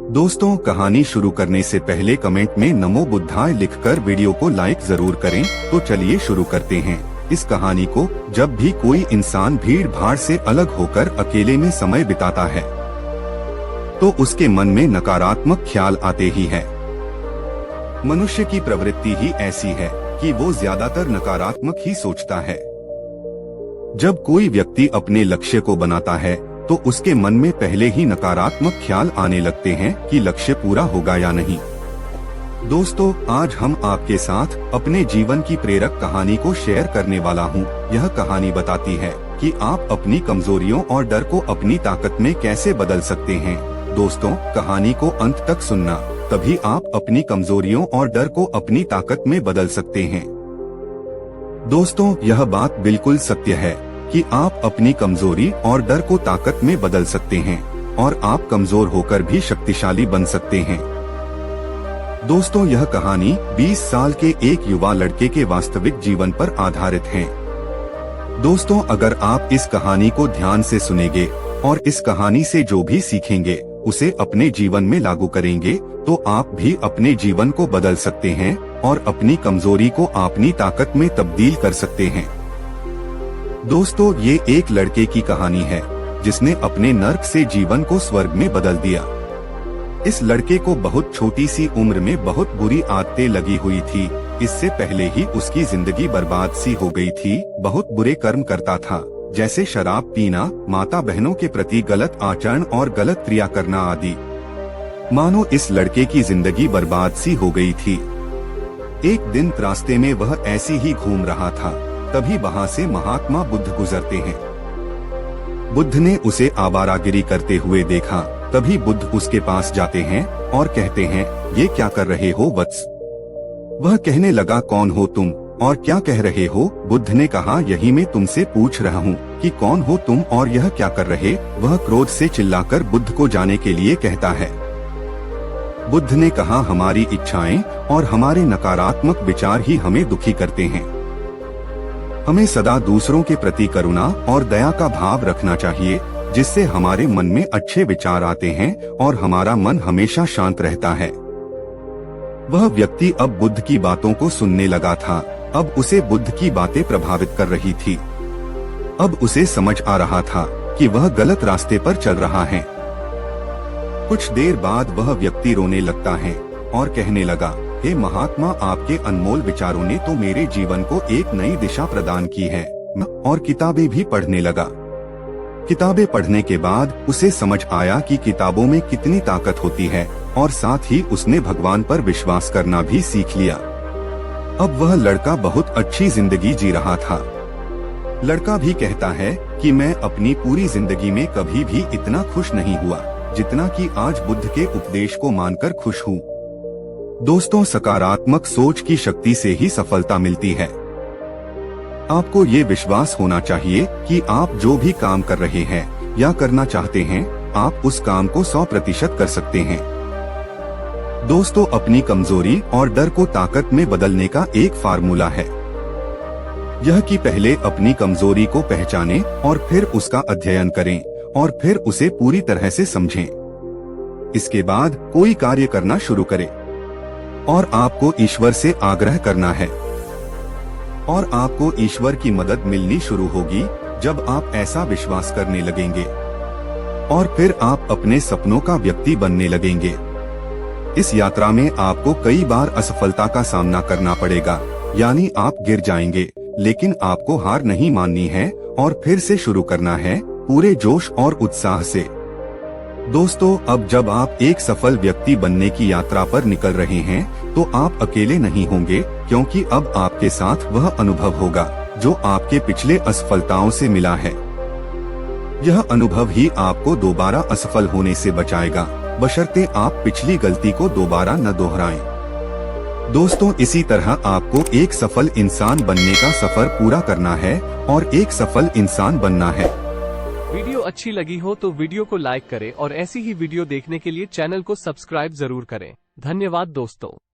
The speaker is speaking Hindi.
दोस्तों, कहानी शुरू करने से पहले कमेंट में नमो बुद्धाय लिखकर वीडियो को लाइक जरूर करें। तो चलिए शुरू करते हैं इस कहानी को। जब भी कोई इंसान भीड़ भाड़ से अलग होकर अकेले में समय बिताता है तो उसके मन में नकारात्मक ख्याल आते ही है। मनुष्य की प्रवृत्ति ही ऐसी है कि वो ज्यादातर नकारात्मक ही सोचता है। जब कोई व्यक्ति अपने लक्ष्य को बनाता है तो उसके मन में पहले ही नकारात्मक ख्याल आने लगते हैं कि लक्ष्य पूरा होगा या नहीं। दोस्तों, आज हम आपके साथ अपने जीवन की प्रेरक कहानी को शेयर करने वाला हूं। यह कहानी बताती है कि आप अपनी कमजोरियों और डर को अपनी ताकत में कैसे बदल सकते हैं। दोस्तों, कहानी को अंत तक सुनना, तभी आप अपनी कमजोरियों और डर को अपनी ताकत में बदल सकते हैं। दोस्तों, यह बात बिल्कुल सत्य है कि आप अपनी कमजोरी और डर को ताकत में बदल सकते हैं और आप कमजोर होकर भी शक्तिशाली बन सकते हैं। दोस्तों, यह कहानी 20 साल के एक युवा लड़के के वास्तविक जीवन पर आधारित है। दोस्तों, अगर आप इस कहानी को ध्यान से सुनेंगे और इस कहानी से जो भी सीखेंगे उसे अपने जीवन में लागू करेंगे तो आप भी अपने जीवन को बदल सकते हैं और अपनी कमजोरी को अपनी ताकत में तब्दील कर सकते हैं। दोस्तों, ये एक लड़के की कहानी है जिसने अपने नर्क से जीवन को स्वर्ग में बदल दिया। इस लड़के को बहुत छोटी सी उम्र में बहुत बुरी आदतें लगी हुई थी। इससे पहले ही उसकी जिंदगी बर्बाद सी हो गई थी। बहुत बुरे कर्म करता था, जैसे शराब पीना, माता बहनों के प्रति गलत आचरण और गलत क्रिया करना आदि। मानो इस लड़के की जिंदगी बर्बाद सी हो गई थी। एक दिन रास्ते में वह ऐसी ही घूम रहा था, तभी वहाँ से महात्मा बुद्ध गुजरते हैं। बुद्ध ने उसे आवारागिरी करते हुए देखा। तभी बुद्ध उसके पास जाते हैं और कहते हैं, ये क्या कर रहे हो वत्स? वह कहने लगा, कौन हो तुम और क्या कह रहे हो? बुद्ध ने कहा, यही मैं तुमसे पूछ रहा हूँ कि कौन हो तुम और यह क्या कर रहे? वह क्रोध से चिल्लाकर बुद्ध को जाने के लिए कहता है। बुद्ध ने कहा, हमारी इच्छाएं और हमारे नकारात्मक विचार ही हमें दुखी करते हैं। हमें सदा दूसरों के प्रति करुणा और दया का भाव रखना चाहिए, जिससे हमारे मन में अच्छे विचार आते हैं और हमारा मन हमेशा शांत रहता है। वह व्यक्ति अब बुद्ध की बातों को सुनने लगा था। अब उसे बुद्ध की बातें प्रभावित कर रही थी। अब उसे समझ आ रहा था कि वह गलत रास्ते पर चल रहा है। कुछ देर बाद वह व्यक्ति रोने लगता है और कहने लगा, हे महात्मा, आपके अनमोल विचारों ने तो मेरे जीवन को एक नई दिशा प्रदान की है। और किताबें भी पढ़ने लगा। किताबें पढ़ने के बाद उसे समझ आया कि किताबों में कितनी ताकत होती है और साथ ही उसने भगवान पर विश्वास करना भी सीख लिया। अब वह लड़का बहुत अच्छी जिंदगी जी रहा था। लड़का भी कहता है कि मैं अपनी पूरी जिंदगी में कभी भी इतना खुश नहीं हुआ जितना कि आज बुद्ध के उपदेश को मानकर खुश हूँ। दोस्तों, सकारात्मक सोच की शक्ति से ही सफलता मिलती है। आपको ये विश्वास होना चाहिए कि आप जो भी काम कर रहे हैं या करना चाहते हैं, आप उस काम को 100% कर सकते हैं। दोस्तों, अपनी कमजोरी और डर को ताकत में बदलने का एक फार्मूला है। यह कि पहले अपनी कमजोरी को पहचानें और फिर उसका अध्ययन करें और फिर उसे पूरी तरह से समझें। इसके बाद कोई कार्य करना शुरू करें और आपको ईश्वर से आग्रह करना है और आपको ईश्वर की मदद मिलनी शुरू होगी जब आप ऐसा विश्वास करने लगेंगे और फिर आप अपने सपनों का व्यक्ति बनने लगेंगे। इस यात्रा में आपको कई बार असफलता का सामना करना पड़ेगा, यानी आप गिर जाएंगे, लेकिन आपको हार नहीं माननी है और फिर से शुरू करना है पूरे जोश और उत्साह से। दोस्तों, अब जब आप एक सफल व्यक्ति बनने की यात्रा पर निकल रहे हैं तो आप अकेले नहीं होंगे, क्योंकि अब आपके साथ वह अनुभव होगा जो आपके पिछले असफलताओं से मिला है। यह अनुभव ही आपको दोबारा असफल होने से बचाएगा, बशर्ते आप पिछली गलती को दोबारा न दोहराएं। दोस्तों, इसी तरह आपको एक सफल इंसान बनने का सफर पूरा करना है और एक सफल इंसान बनना है। वीडियो अच्छी लगी हो तो वीडियो को लाइक करें और ऐसी ही वीडियो देखने के लिए चैनल को सब्सक्राइब जरूर करें। धन्यवाद दोस्तों।